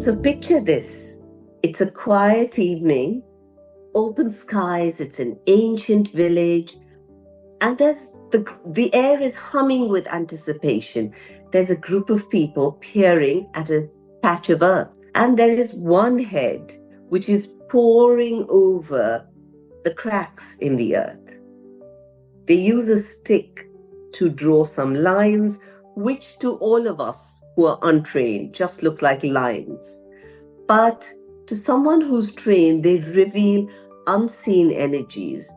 So picture this. It's a quiet evening, open skies, it's an ancient village, and the air is humming with anticipation. There's a group of people peering at a patch of earth, and there is one head which is poring over the cracks in the earth. They use a stick to draw some lines, which to all of us who are untrained just looks like lines. But to someone who's trained, they reveal unseen energies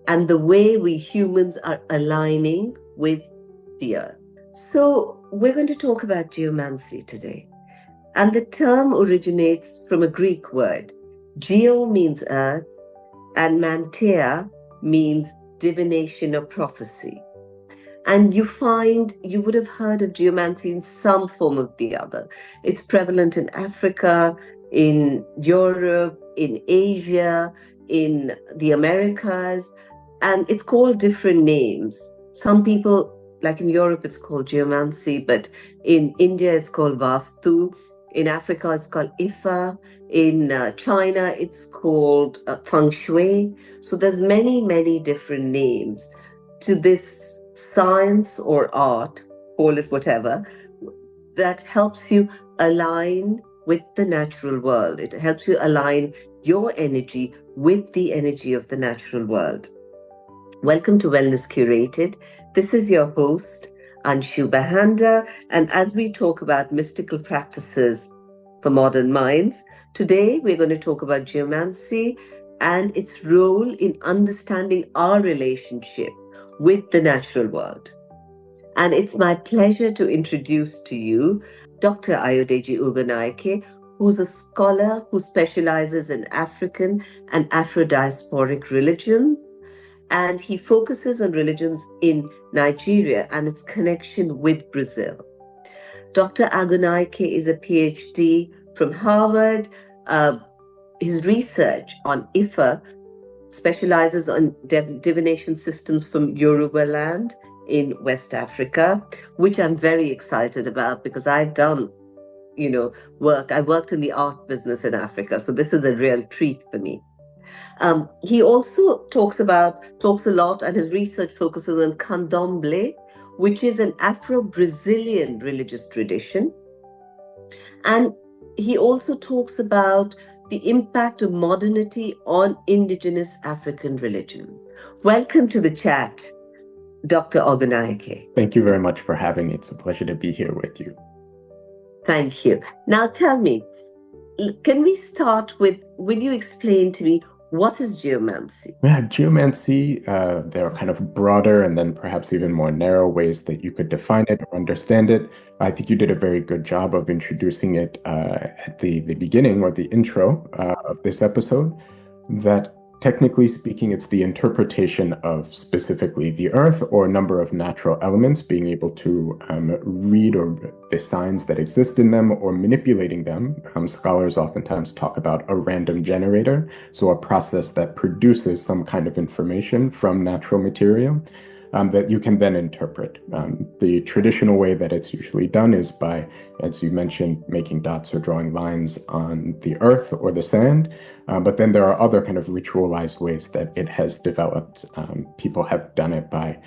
and the way we humans are aligning with the earth. So we're going to talk about geomancy today. And the term originates from a Greek word. Geo means earth, and mantia means divination or prophecy. And you would have heard of geomancy in some form or the other. It's prevalent in Africa, in Europe, in Asia, in the Americas, and it's called different names. Some people, like in Europe, it's called geomancy, but in India, it's called vastu. In Africa, it's called ifa. In China, it's called feng shui. So there's many, many different names to this science or art, call it whatever, that helps you align with the natural world. It helps you align your energy with the energy of the natural world. Welcome to Wellness Curated. This is your host, Anshu Bahanda, and as we talk about mystical practices for modern minds, today we're going to talk about geomancy and its role in understanding our relationship with the natural world. And it's my pleasure to introduce to you Dr. Ayodeji Ogunnaike, who's a scholar who specializes in African and Afro-diasporic religions, and he focuses on religions in Nigeria and its connection with Brazil. Dr. Ogunnaike is a PhD from Harvard. His research on Ifa specializes on divination systems from Yoruba land in West Africa, which I'm very excited about because I've done, work. I worked in the art business in Africa, so this is a real treat for me. He also talks a lot, and his research focuses on candomblé, which is an Afro-Brazilian religious tradition. And he also talks about the impact of modernity on indigenous African religion. Welcome to the chat, Dr. Ogunnaike. Thank you very much for having me. It's a pleasure to be here with you. Thank you. Now tell me, can we start with, will you explain to me what is geomancy? Yeah, geomancy, there are kind of broader and then perhaps even more narrow ways that you could define it or understand it. I think you did a very good job of introducing it at the beginning or the intro of this episode, that technically speaking, it's the interpretation of specifically the earth or a number of natural elements, being able to read or the signs that exist in them or manipulating them. Scholars oftentimes talk about a random generator, so a process that produces some kind of information from natural material that you can then interpret. The traditional way that it's usually done is by, as you mentioned, making dots or drawing lines on the earth or the sand. But then there are other kind of ritualized ways that it has developed. People have done it by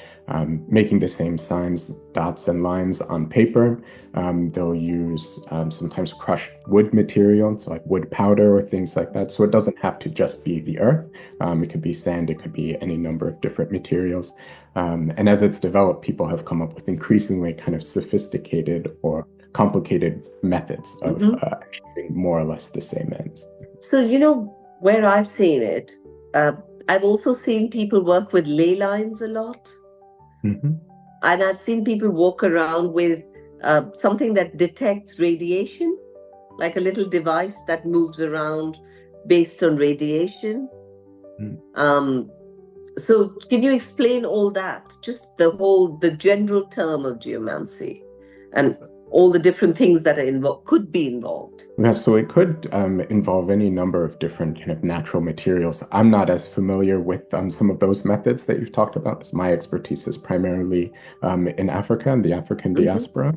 making the same signs, dots and lines on paper. They'll use sometimes crushed wood material, so like wood powder or things like that. So it doesn't have to just be the earth. It could be sand, it could be any number of different materials. And as it's developed, people have come up with increasingly kind of sophisticated or complicated methods of achieving more or less the same ends. So, where I've seen it, I've also seen people work with ley lines a lot. Mm-hmm. And I've seen people walk around with something that detects radiation, like a little device that moves around based on radiation. Mm. So can you explain all that? Just the general term of geomancy and all the different things that could be involved. Yeah, so it could involve any number of different kind of natural materials. I'm not as familiar with some of those methods that you've talked about, because my expertise is primarily in Africa and the African diaspora.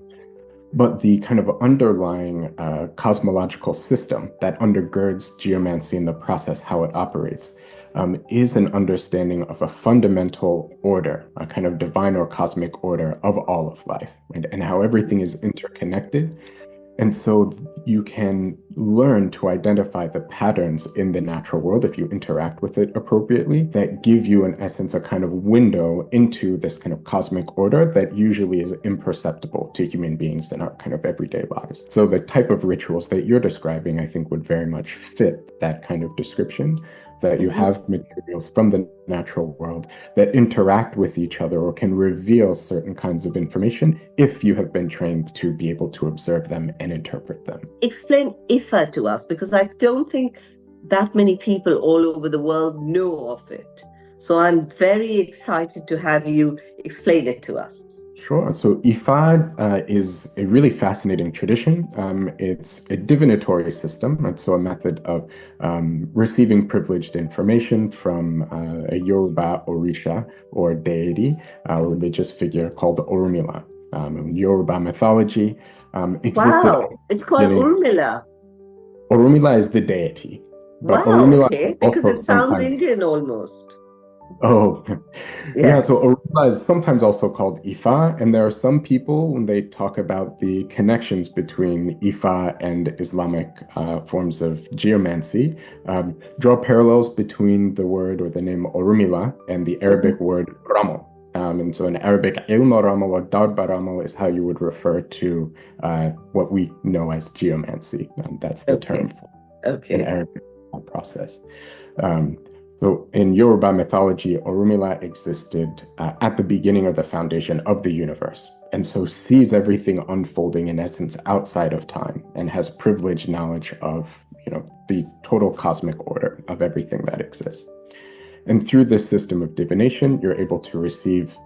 But the kind of underlying cosmological system that undergirds geomancy and the process, how it operates, is an understanding of a fundamental order, a kind of divine or cosmic order of all of life, right? And how everything is interconnected. And so you can learn to identify the patterns in the natural world if you interact with it appropriately that give you, in essence, a kind of window into this kind of cosmic order that usually is imperceptible to human beings in our kind of everyday lives. So the type of rituals that you're describing, I think, would very much fit that kind of description, that you have materials from the natural world that interact with each other or can reveal certain kinds of information if you have been trained to be able to observe them and interpret them. Explain Ifa to us, because I don't think that many people all over the world know of it. So I'm very excited to have you explain it to us. Sure. So Ifa is a really fascinating tradition. It's a divinatory system, and so a method of receiving privileged information from a Yoruba Orisha or deity, a religious figure called Orunmila. In Yoruba mythology, existed Wow, it's called beginning. Urmila. Orunmila is the deity, but Wow, Orunmila okay, because also it sounds sometimes. Indian almost. Oh, yeah. Yeah. So Aruba is sometimes also called Ifa, and there are some people when they talk about the connections between Ifa and Islamic forms of geomancy, draw parallels between the word or the name Orumila and the Arabic word Ramal. And so in Arabic, ilm Ramal or darba Ramal is how you would refer to what we know as geomancy. That's the Okay. term for an Okay. Arabic process. Um, so in Yoruba mythology, Orunmila existed at the beginning of the foundation of the universe, and so sees everything unfolding in essence outside of time, and has privileged knowledge of, the total cosmic order of everything that exists. And through this system of divination, you're able to receive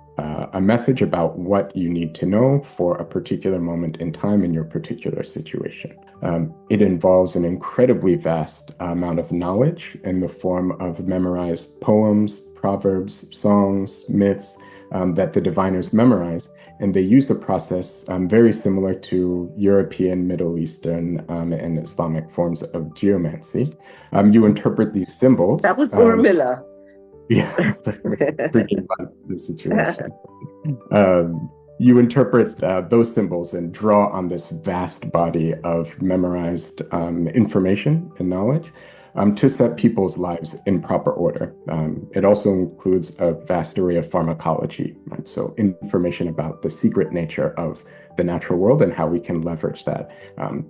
a message about what you need to know for a particular moment in time in your particular situation. It involves an incredibly vast amount of knowledge in the form of memorized poems, proverbs, songs, myths that the diviners memorize. And they use a process very similar to European, Middle Eastern, and Islamic forms of geomancy. You interpret these symbols. That was Urmila. Yeah, freaking about the situation. You interpret those symbols and draw on this vast body of memorized information and knowledge to set people's lives in proper order. It also includes a vast array of pharmacology, right? So information about the secret nature of the natural world and how we can leverage that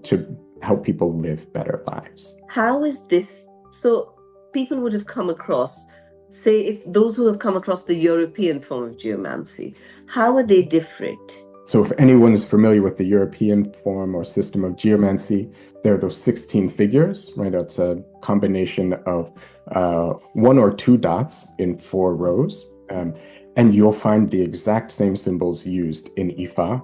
to help people live better lives. How is this? So people would have come across, say, if those who have come across the European form of geomancy, how are they different? So if anyone is familiar with the European form or system of geomancy, there are those 16 figures, right? That's a combination of one or two dots in 4 rows. And you'll find the exact same symbols used in Ifa,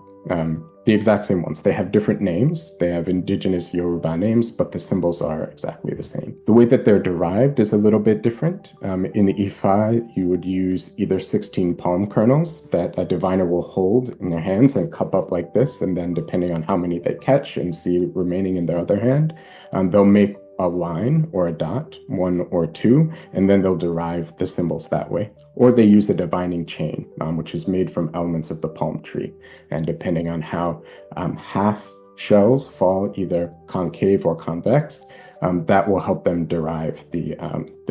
the exact same ones. They have different names. They have indigenous Yoruba names, but the symbols are exactly the same. The way that they're derived is a little bit different. In Ifa, you would use either 16 palm kernels that a diviner will hold in their hands and cup up like this, and then depending on how many they catch and see remaining in their other hand, they'll make a line or a dot, 1 or 2, and then they'll derive the symbols that way. Or they use a divining chain, which is made from elements of the palm tree. And depending on how half shells fall either concave or convex, that will help them derive the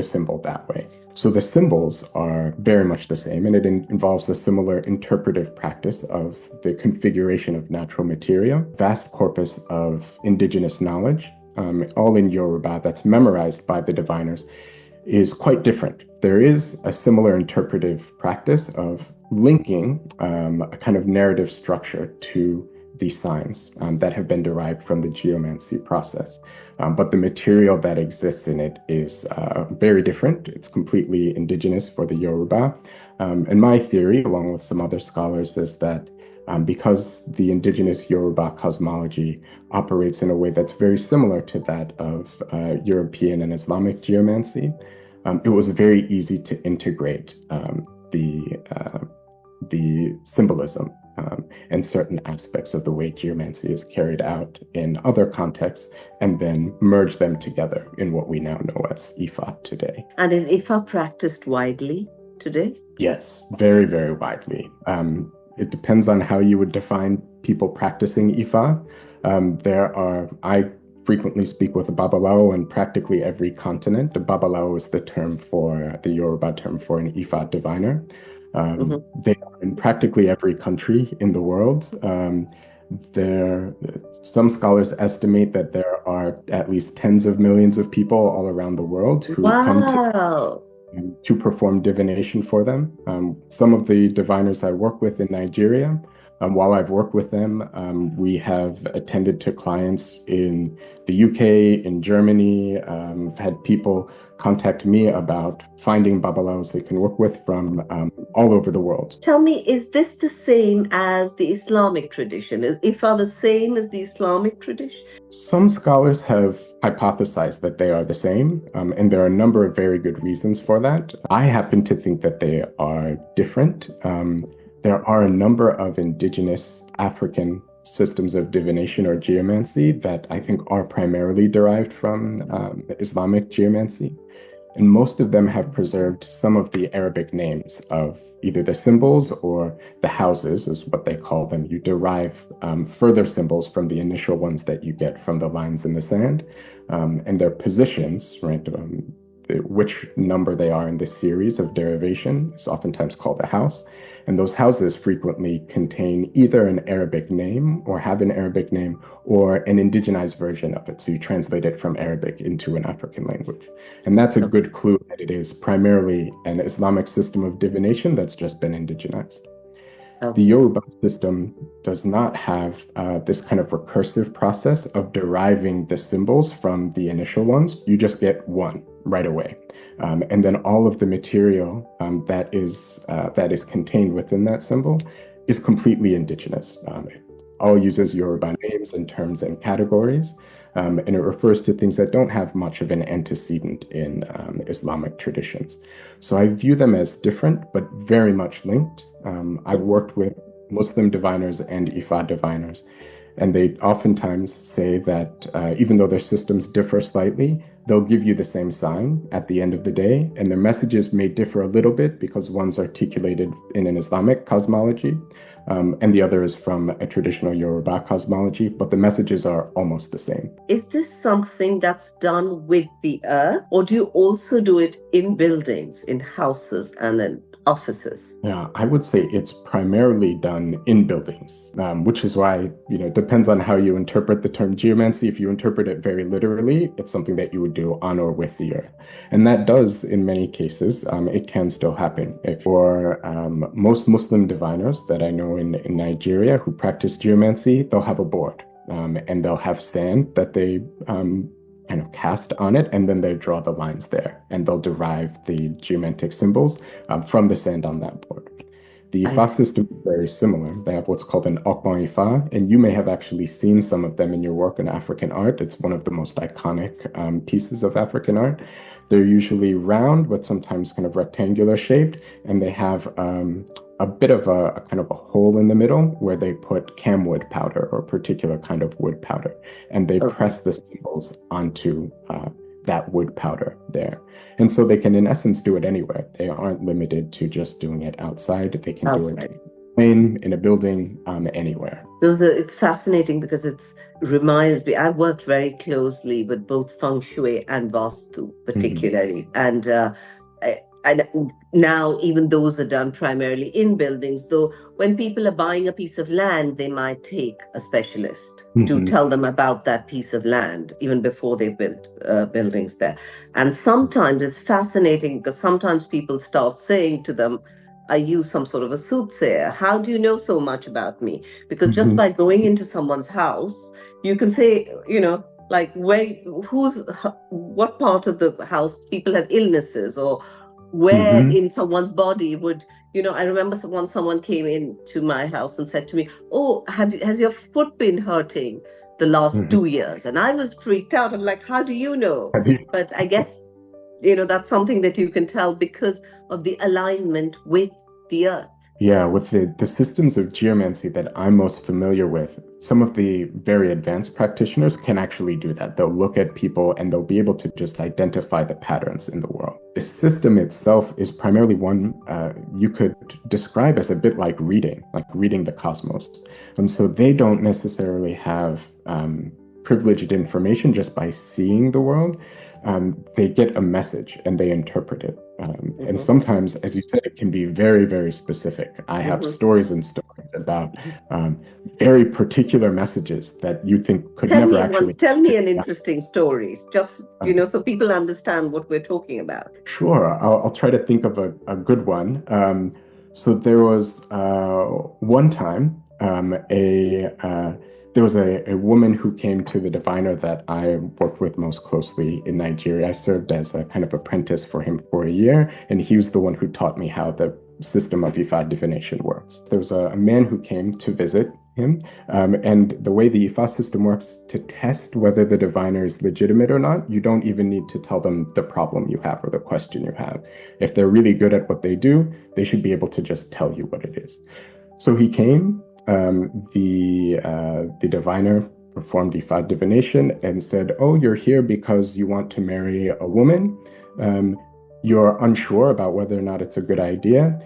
symbol that way. So the symbols are very much the same, and it involves a similar interpretive practice of the configuration of natural materia, vast corpus of indigenous knowledge, all in Yoruba, that's memorized by the diviners, is quite different. There is a similar interpretive practice of linking a kind of narrative structure to these signs that have been derived from the geomancy process. But the material that exists in it is very different. It's completely indigenous for the Yoruba. And my theory, along with some other scholars, is that because the indigenous Yoruba cosmology operates in a way that's very similar to that of European and Islamic geomancy, it was very easy to integrate the symbolism and certain aspects of the way geomancy is carried out in other contexts, and then merge them together in what we now know as Ifa today. And is Ifa practiced widely today? Yes, very, very widely. It depends on how you would define people practicing Ifa. I frequently speak with a Babalao in practically every continent. The Babalao is the Yoruba term for an Ifa diviner. They are in practically every country in the world. Some scholars estimate that there are at least tens of millions of people all around the world who come to perform divination for them. Some of the diviners I work with in Nigeria, while I've worked with them, we have attended to clients in the UK, in Germany. I've had people contact me about finding Babalaos they can work with from all over the world. Tell me, is this the same as the Islamic tradition? Is Ifa the same as the Islamic tradition? Some scholars have hypothesized that they are the same, and there are a number of very good reasons for that. I happen to think that they are different. There are a number of indigenous African systems of divination or geomancy that I think are primarily derived from Islamic geomancy. And most of them have preserved some of the Arabic names of either the symbols or the houses, is what they call them. You derive further symbols from the initial ones that you get from the lines in the sand, and their positions, right? Which number they are in the series of derivation is oftentimes called a house. And those houses frequently contain either an Arabic name or have an Arabic name or an indigenized version of it. So you translate it from Arabic into an African language. And that's a good clue that it is primarily an Islamic system of divination that's just been indigenized. The Yoruba system does not have this kind of recursive process of deriving the symbols from the initial ones. You just get one right away. And then all of the material that is contained within that symbol is completely indigenous. It all uses Yoruba names and terms and categories, and it refers to things that don't have much of an antecedent in Islamic traditions. So I view them as different, but very much linked. I've worked with Muslim diviners and Ifa diviners, and they oftentimes say that even though their systems differ slightly, they'll give you the same sign at the end of the day, and their messages may differ a little bit because one's articulated in an Islamic cosmology, and the other is from a traditional Yoruba cosmology, but the messages are almost the same. Is this something that's done with the earth, or do you also do it in buildings, in houses, and in offices? Yeah, I would say it's primarily done in buildings, which is why, it depends on how you interpret the term geomancy. If you interpret it very literally, it's something that you would do on or with the earth. And that does, in many cases, it can still happen. For most Muslim diviners that I know in Nigeria who practice geomancy, they'll have a board and they'll have sand that they kind of cast on it, and then they draw the lines there, and they'll derive the geomantic symbols from the sand on that board. The Ifa system is very similar. They have what's called an Okpon Ifa, and you may have actually seen some of them in your work in African art. It's one of the most iconic pieces of African art. They're usually round, but sometimes kind of rectangular shaped, and they have a bit of a kind of a hole in the middle where they put camwood powder or a particular kind of wood powder, and they press the symbols onto that wood powder there. And so they can, in essence, do it anywhere. They aren't limited to just doing it outside. They can do it in a building, anywhere. It's fascinating because it reminds me, I've worked very closely with both feng shui and vastu, particularly. And now even those are done primarily in buildings, though when people are buying a piece of land, they might take a specialist to tell them about that piece of land even before they built buildings there. And sometimes it's fascinating because sometimes people start saying to them, are you some sort of a soothsayer? How do you know so much about me? Because just by going into someone's house, you can say, like what part of the house people have illnesses, or where in someone's body would, I remember someone came into my house and said to me, oh, has your foot been hurting the last 2 years? And I was freaked out. I'm like, how do you know? But I guess, that's something that you can tell because of the alignment with the earth. Yeah, with the systems of geomancy that I'm most familiar with, some of the very advanced practitioners can actually do that. They'll look at people and they'll be able to just identify the patterns in the world. The system itself is primarily one you could describe as a bit like reading the cosmos. And so they don't necessarily have privileged information just by seeing the world. They get a message and they interpret it. And sometimes, as you said, it can be very, very specific. I have stories and stories about very particular messages that you think could never actually. Tell me an interesting story, just, so people understand what we're talking about. Sure, I'll try to think of a good one. So there was one time there was a woman who came to the diviner that I worked with most closely in Nigeria. I served as a kind of apprentice for him for a year, and he was the one who taught me how the system of Ifa divination works. There was a man who came to visit him, and the way the Ifa system works, to test whether the diviner is legitimate or not, you don't even need to tell them the problem you have or the question you have. If they're really good at what they do, they should be able to just tell you what it is. So he came. The diviner performed Ifa divination and said, "Oh, you're here because you want to marry a woman. You're unsure about whether or not it's a good idea.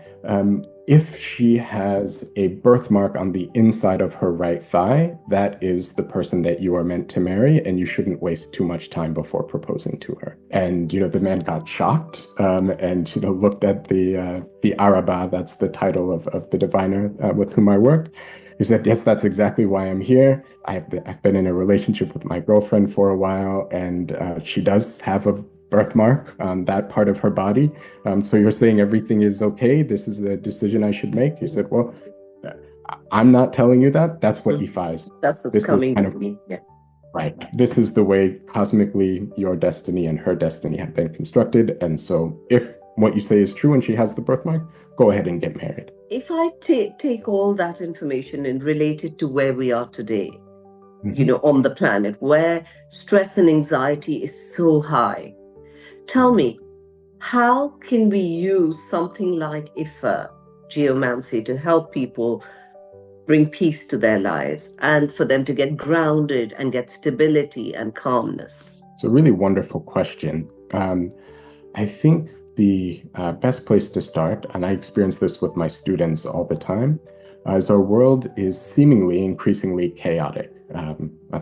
If she has a birthmark on the inside of her right thigh, that is the person that you are meant to marry, and you shouldn't waste too much time before proposing to her." And the man got shocked, and looked at the Araba, that's the title of the diviner with whom I worked. He said, "Yes, that's exactly why I'm here. I've been in a relationship with my girlfriend for a while, and she does have a birthmark on that part of her body. So you're saying everything is okay? This is the decision I should make?" He said, "Well, I'm not telling you that. That's what Ifa is. That's what's coming to me. Yeah. Right. This is the way cosmically your destiny and her destiny have been constructed. And so if what you say is true and she has the birthmark, go ahead and get married." If I take all that information and relate it to where we are today, on the planet, where stress and anxiety is so high, tell me, how can we use something like Ifa, geomancy, to help people bring peace to their lives and for them to get grounded and get stability and calmness? It's a really wonderful question. I think the best place to start, and I experience this with my students all the time, is our world is seemingly increasingly chaotic.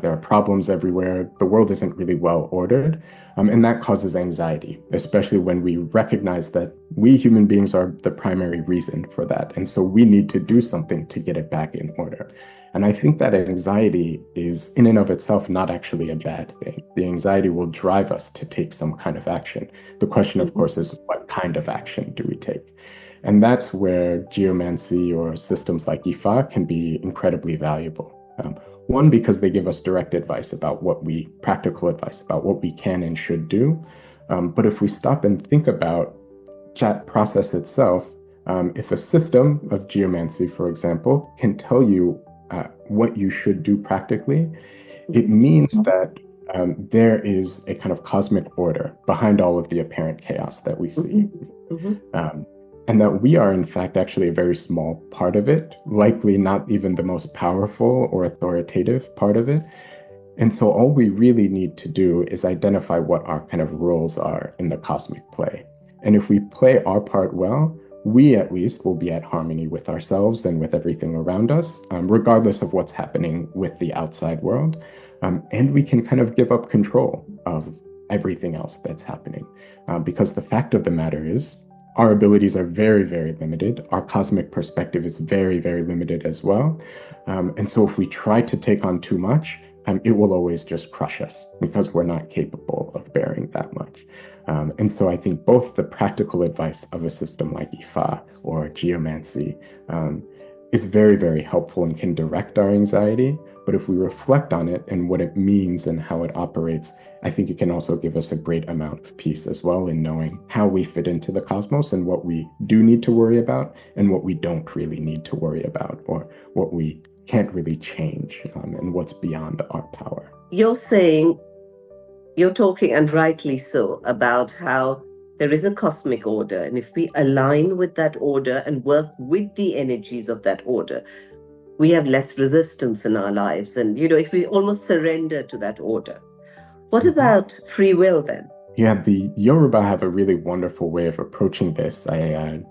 There are problems everywhere. The world isn't really well ordered, and that causes anxiety, especially when we recognize that we human beings are the primary reason for that. And so we need to do something to get it back in order. And I think that anxiety is in and of itself not actually a bad thing. The anxiety will drive us to take some kind of action. The question, of course, is what kind of action do we take? And that's where geomancy or systems like Ifa can be incredibly valuable. One, because they give us direct advice about practical advice about what we can and should do. But if we stop and think about that process itself, if a system of geomancy, for example, can tell you what you should do practically, it means that there is a kind of cosmic order behind all of the apparent chaos that we see. And that we are, in fact, actually a very small part of it, likely not even the most powerful or authoritative part of it. And so all we really need to do is identify what our kind of roles are in the cosmic play. And if we play our part well, we at least will be at harmony with ourselves and with everything around us, regardless of what's happening with the outside world. And we can kind of give up control of everything else that's happening. Because the fact of the matter is, our abilities are very, very limited. Our cosmic perspective is very, very limited as well. And so if we try to take on too much, it will always just crush us because we're not capable of bearing that much. And so I think both the practical advice of a system like Ifa or Geomancy is very, very helpful and can direct our anxiety. But if we reflect on it and what it means and how it operates, I think it can also give us a great amount of peace as well in knowing how we fit into the cosmos and what we do need to worry about and what we don't really need to worry about, or what we can't really change, and what's beyond our power. You're talking, and rightly so, about how there is a cosmic order. And if we align with that order and work with the energies of that order, we have less resistance in our lives. And, if we almost surrender to that order. What about free will then? Yeah, the Yoruba have a really wonderful way of approaching this. I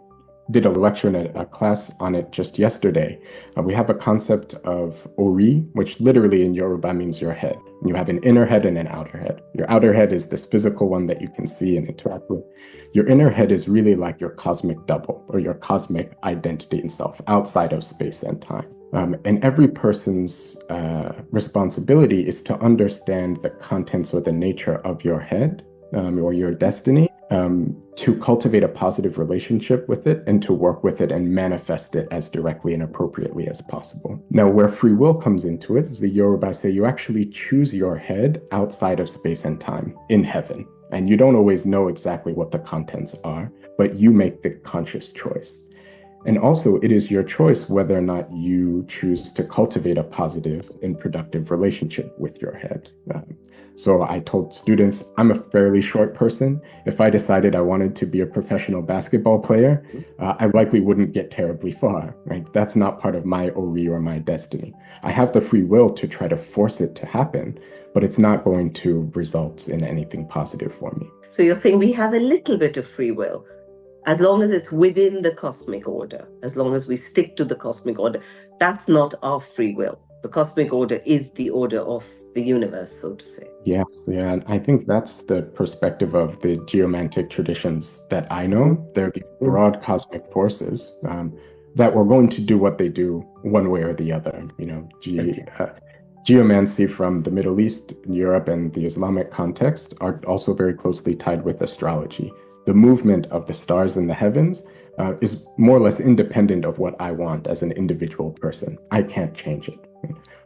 did a lecture in a class on it just yesterday. We have a concept of ori, which literally in Yoruba means your head. You have an inner head and an outer head. Your outer head is this physical one that you can see and interact with. Your inner head is really like your cosmic double or your cosmic identity and self outside of space and time. And every person's responsibility is to understand the contents or the nature of your head or your destiny, to cultivate a positive relationship with it and to work with it and manifest it as directly and appropriately as possible. Now, where free will comes into it is the Yoruba say you actually choose your head outside of space and time in heaven. And you don't always know exactly what the contents are, but you make the conscious choice. And also, it is your choice whether or not you choose to cultivate a positive and productive relationship with your head. So I told students, I'm a fairly short person. If I decided I wanted to be a professional basketball player, I likely wouldn't get terribly far, right? That's not part of my ori or my destiny. I have the free will to try to force it to happen, but it's not going to result in anything positive for me. So you're saying we have a little bit of free will, as long as it's within the cosmic order, as long as we stick to the cosmic order. That's not our free will. The cosmic order is the order of the universe, so to say. Yes, yeah, and I think that's the perspective of the geomantic traditions that I know. They're the broad cosmic forces that were going to do what they do one way or the other. Geomancy from the Middle East, Europe, and the Islamic context are also very closely tied with astrology. The movement of the stars in the heavens is more or less independent of what I want as an individual person. I can't change it,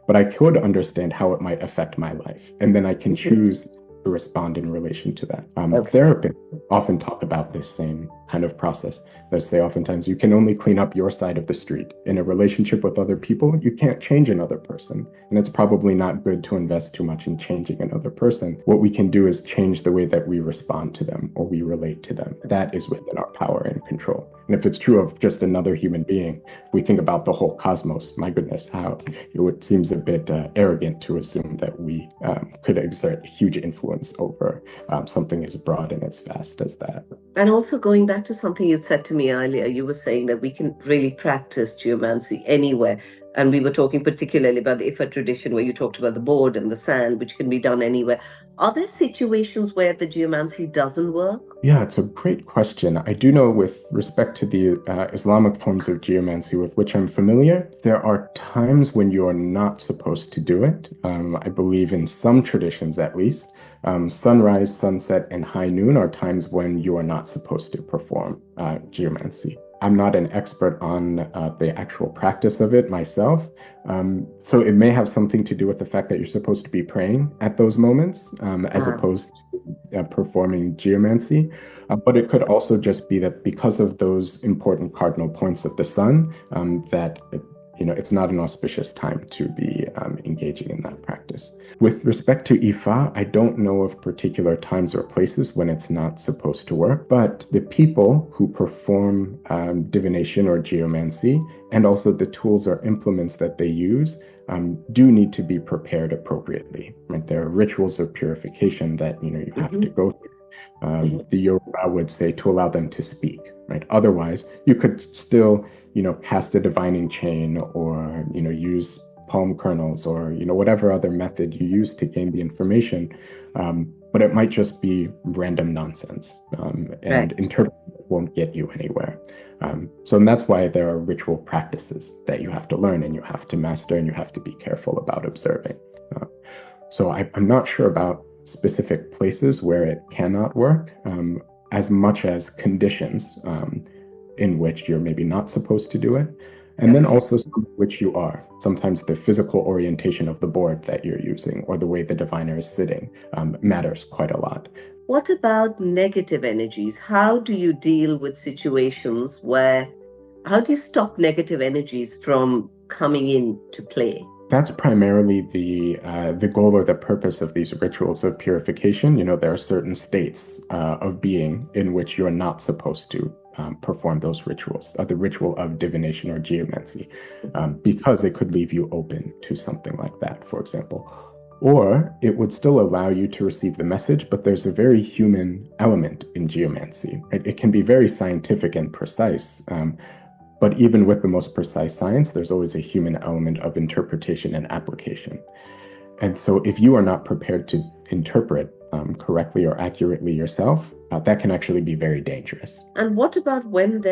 but I could understand how it might affect my life, and then I can choose to respond in relation to that. Therapists often talk about this same kind of process. They say oftentimes you can only clean up your side of the street. In a relationship with other people, you can't change another person. And it's probably not good to invest too much in changing another person. What we can do is change the way that we respond to them or we relate to them. That is within our power and control. And if it's true of just another human being, if we think about the whole cosmos, my goodness, how it seems a bit arrogant to assume that we could exert huge influence over something as broad and as vast as that. And also going back to something you'd said to me earlier, you were saying that we can really practice geomancy anywhere. And we were talking particularly about the Ifa tradition where you talked about the board and the sand, which can be done anywhere. Are there situations where the geomancy doesn't work? Yeah, it's a great question. I do know with respect to the Islamic forms of geomancy with which I'm familiar, there are times when you are not supposed to do it. I believe in some traditions at least, sunrise, sunset, and high noon are times when you are not supposed to perform geomancy. I'm not an expert on the actual practice of it myself. So it may have something to do with the fact that you're supposed to be praying at those moments as opposed to performing geomancy. But it could also just be that because of those important cardinal points of the sun, that it's not an auspicious time to be engaging in that practice. With respect to Ifa, I don't know of particular times or places when it's not supposed to work, but the people who perform divination or geomancy and also the tools or implements that they use do need to be prepared appropriately. Right? There are rituals of purification that you have to go through. The Yoruba would say to allow them to speak. Right? Otherwise, you could still cast a divining chain or use palm kernels or whatever other method you use to gain the information, but it might just be random nonsense, and interpreting it won't get you anywhere. So that's why there are ritual practices that you have to learn and you have to master and you have to be careful about observing. So I'm not sure about specific places where it cannot work, as much as conditions in which you're maybe not supposed to do it. And then also some which you are. Sometimes the physical orientation of the board that you're using or the way the diviner is sitting matters quite a lot. What about negative energies? How do you deal with situations how do you stop negative energies from coming into play? That's primarily the goal or the purpose of these rituals of purification. You know, there are certain states of being in which you're not supposed to perform those rituals, the ritual of divination or geomancy, because it could leave you open to something like that, for example. Or it would still allow you to receive the message, but there's a very human element in geomancy. Right? It can be very scientific and precise, but even with the most precise science, there's always a human element of interpretation and application. And so if you are not prepared to interpret correctly or accurately yourself, that can actually be very dangerous. And what about when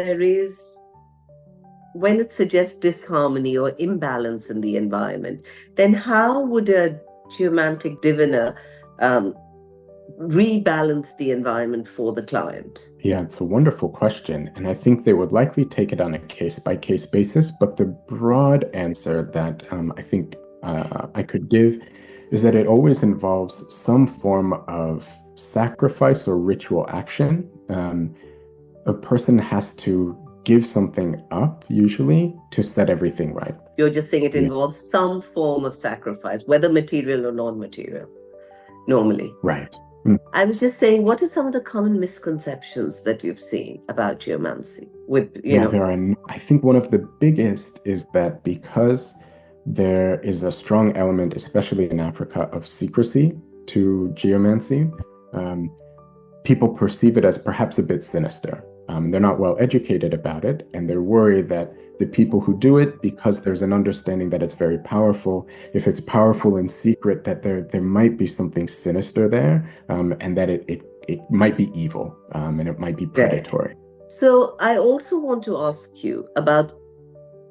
it suggests disharmony or imbalance in the environment? Then how would a geomantic diviner rebalance the environment for the client? Yeah, it's a wonderful question. And I think they would likely take it on a case by case basis. But the broad answer that I think I could give is that it always involves some form of sacrifice or ritual action. A person has to give something up, usually, to set everything right. You're just saying it Yeah. involves some form of sacrifice, whether material or non-material, normally. Right. I was just saying, what are some of the common misconceptions that you've seen about geomancy? I think one of the biggest is that because there is a strong element, especially in Africa, of secrecy to geomancy, people perceive it as perhaps a bit sinister. They're not well educated about it, and they're worried that the people who do it, because there's an understanding that it's very powerful, if it's powerful in secret, that there might be something sinister there, and that it might be evil, and it might be predatory. Right. So I also want to ask you about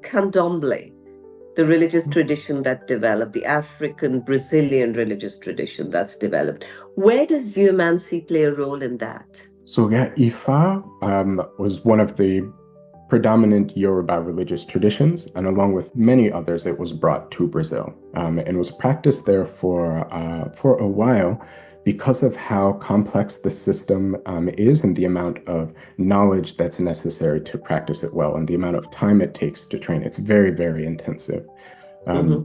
candomblé, the religious tradition that developed, the African Brazilian religious tradition that's developed. Where does geomancy play a role in that? So yeah, Ifa was one of the predominant Yoruba religious traditions, and along with many others, it was brought to Brazil and was practiced there for a while because of how complex the system is and the amount of knowledge that's necessary to practice it well and the amount of time it takes to train. It's very, very intensive.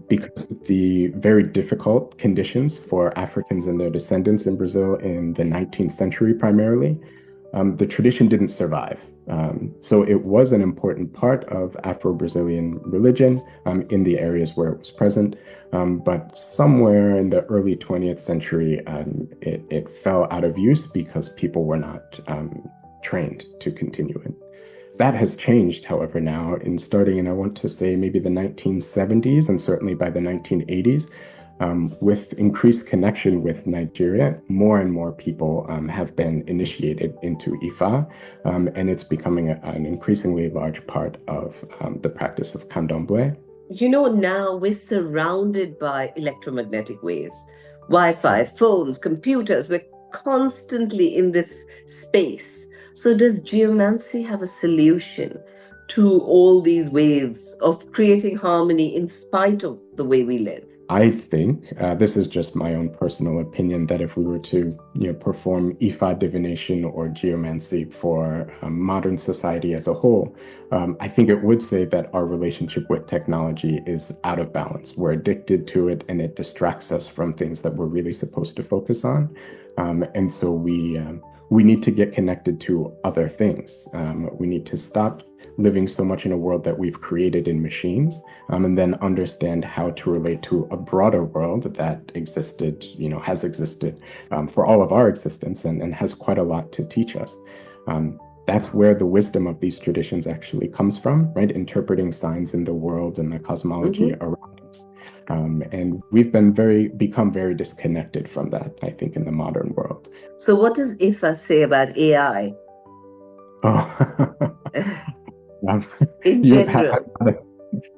Because of the very difficult conditions for Africans and their descendants in Brazil in the 19th century primarily, the tradition didn't survive. So it was an important part of Afro-Brazilian religion in the areas where it was present. But somewhere in the early 20th century, it fell out of use because people were not trained to continue it. That has changed, however, now starting in, I want to say, maybe the 1970s and certainly by the 1980s. With increased connection with Nigeria, more and more people have been initiated into Ifa, and it's becoming an increasingly large part of the practice of candomblé. Now we're surrounded by electromagnetic waves, Wi-Fi, phones, computers. We're constantly in this space. So does geomancy have a solution to all these waves of creating harmony in spite of the way we live? I think this is just my own personal opinion that if we were to perform Ifa divination or geomancy for modern society as a whole, I think it would say that our relationship with technology is out of balance. We're addicted to it and it distracts us from things that we're really supposed to focus on. And so we need to get connected to other things. We need to stop living so much in a world that we've created in machines, and then understand how to relate to a broader world that existed, has existed for all of our existence and has quite a lot to teach us. That's where the wisdom of these traditions actually comes from, right? Interpreting signs in the world and the cosmology around us. And we've become very disconnected from that, I think, in the modern world. So what does Ifa say about AI? Oh. In general.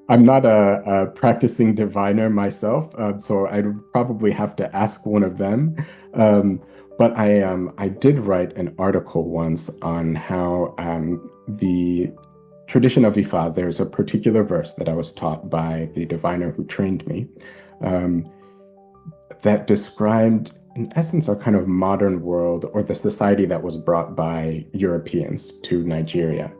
I'm not a practicing diviner myself, so I'd probably have to ask one of them. But I did write an article once on how the tradition of Ifa, there's a particular verse that I was taught by the diviner who trained me that described, in essence, our kind of modern world or the society that was brought by Europeans to Nigeria.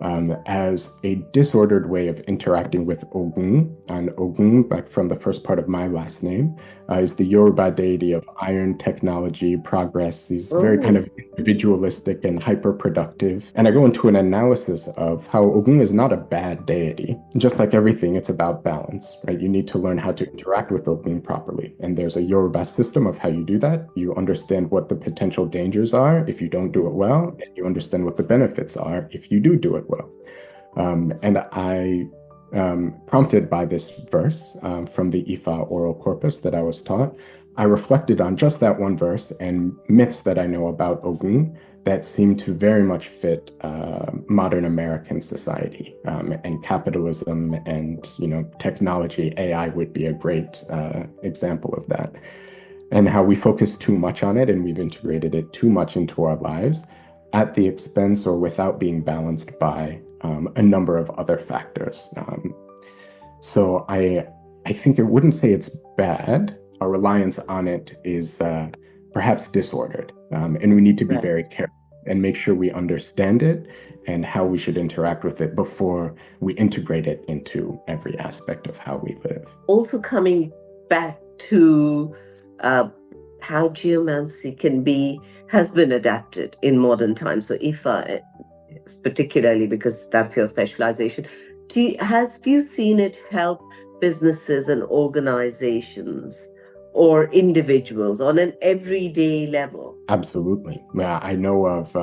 as a disordered way of interacting with Ogun. And Ogun, like from the first part of my last name, is the Yoruba deity of iron, technology, progress. He's very kind Oh, of individualistic and hyper-productive. And I go into an analysis of how Ogun is not a bad deity. Just like everything, it's about balance, right? You need to learn how to interact with Ogun properly. And there's a Yoruba system of how you do that. You understand what the potential dangers are if you don't do it well, and you understand what the benefits are if you do it well. And I, prompted by this verse from the Ifa oral corpus that I was taught, I reflected on just that one verse and myths that I know about Ogun that seem to very much fit modern American society, and capitalism and technology. AI would be a great example of that, and how we focus too much on it and we've integrated it too much into our lives at the expense or without being balanced by a number of other factors. So I think I wouldn't say it's bad. Our reliance on it is perhaps disordered, and we need to be right. very careful and make sure we understand it and how we should interact with it before we integrate it into every aspect of how we live. Also coming back to how geomancy has been adapted in modern times. So Ifa, particularly because that's your specialization, have you seen it help businesses and organizations or individuals on an everyday level? Absolutely. Yeah, I know of,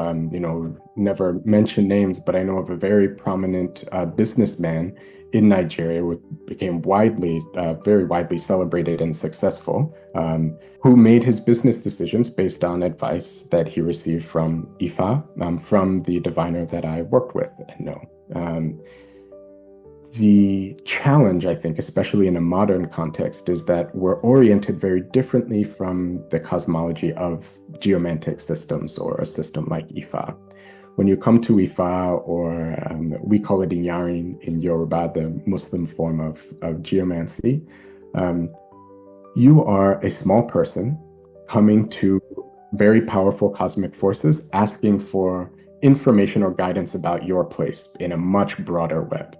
never mention names, but I know of a very prominent businessman in Nigeria who became very widely celebrated and successful, who made his business decisions based on advice that he received from Ifa, from the diviner that I worked with and know. The challenge, I think, especially in a modern context, is that we're oriented very differently from the cosmology of geomantic systems or a system like Ifa. When you come to Ifa, or we call it Inyarin in Yoruba, the Muslim form of geomancy, you are a small person coming to very powerful cosmic forces, asking for information or guidance about your place in a much broader web.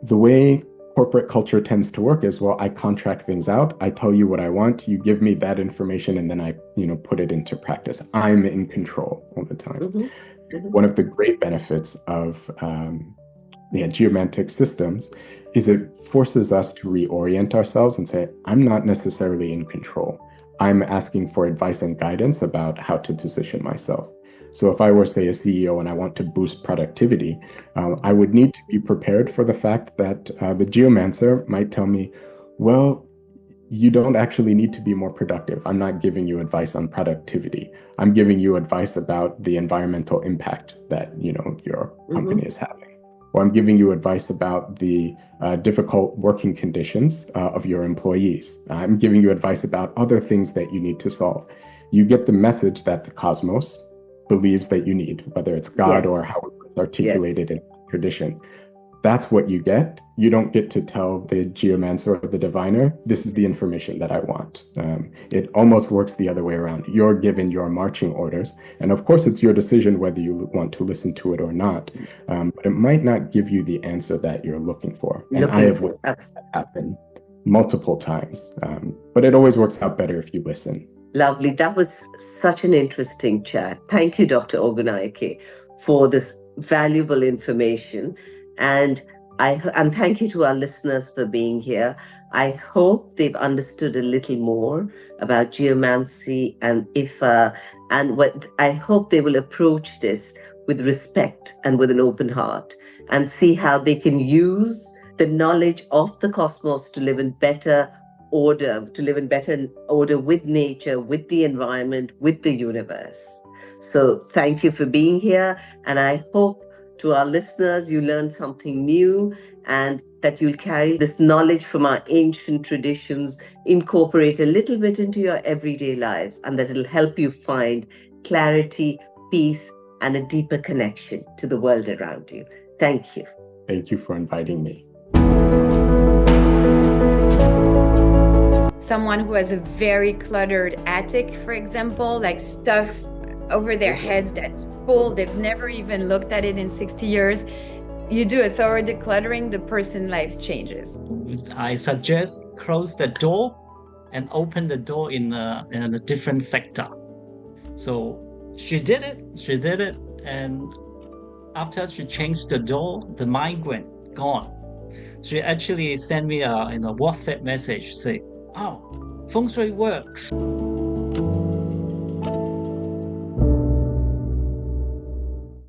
The way corporate culture tends to work is, well, I contract things out. I tell you what I want. You give me that information, and then I, put it into practice. I'm in control all the time. Mm-hmm. Mm-hmm. One of the great benefits of geomantic systems is it forces us to reorient ourselves and say, I'm not necessarily in control. I'm asking for advice and guidance about how to position myself. So if I were, say, a CEO and I want to boost productivity, I would need to be prepared for the fact that the geomancer might tell me, well, you don't actually need to be more productive. I'm not giving you advice on productivity. I'm giving you advice about the environmental impact that, your company is having. Or I'm giving you advice about the difficult working conditions of your employees. I'm giving you advice about other things that you need to solve. You get the message that the cosmos believes that you need, whether it's God or how it's articulated in tradition. That's what you get. You don't get to tell the geomancer or the diviner, this is the information that I want. It almost works the other way around. You're given your marching orders, and of course it's your decision whether you want to listen to it or not, but it might not give you the answer that you're looking for. And I have witnessed that happen multiple times, but it always works out better if you listen. Lovely. That was such an interesting chat. Thank you, Dr. Ogunnaike, for this valuable information. And thank you to our listeners for being here. I hope they've understood a little more about geomancy and Ifa, and I hope they will approach this with respect and with an open heart, and see how they can use the knowledge of the cosmos to live in better order, with nature, with the environment, with the universe. So thank you for being here. And I hope to our listeners, you learned something new, and that you'll carry this knowledge from our ancient traditions, incorporate a little bit into your everyday lives, and that it'll help you find clarity, peace, and a deeper connection to the world around you. Thank you. Thank you for inviting me. Someone who has a very cluttered attic, for example, like stuff over their heads that people, they've never even looked at it in 60 years. You do a thorough decluttering, the person's life changes. I suggest close the door and open the door in a different sector. So she did it, and after she changed the door, the migraine gone. She actually sent me a WhatsApp message saying, "Oh, feng shui works."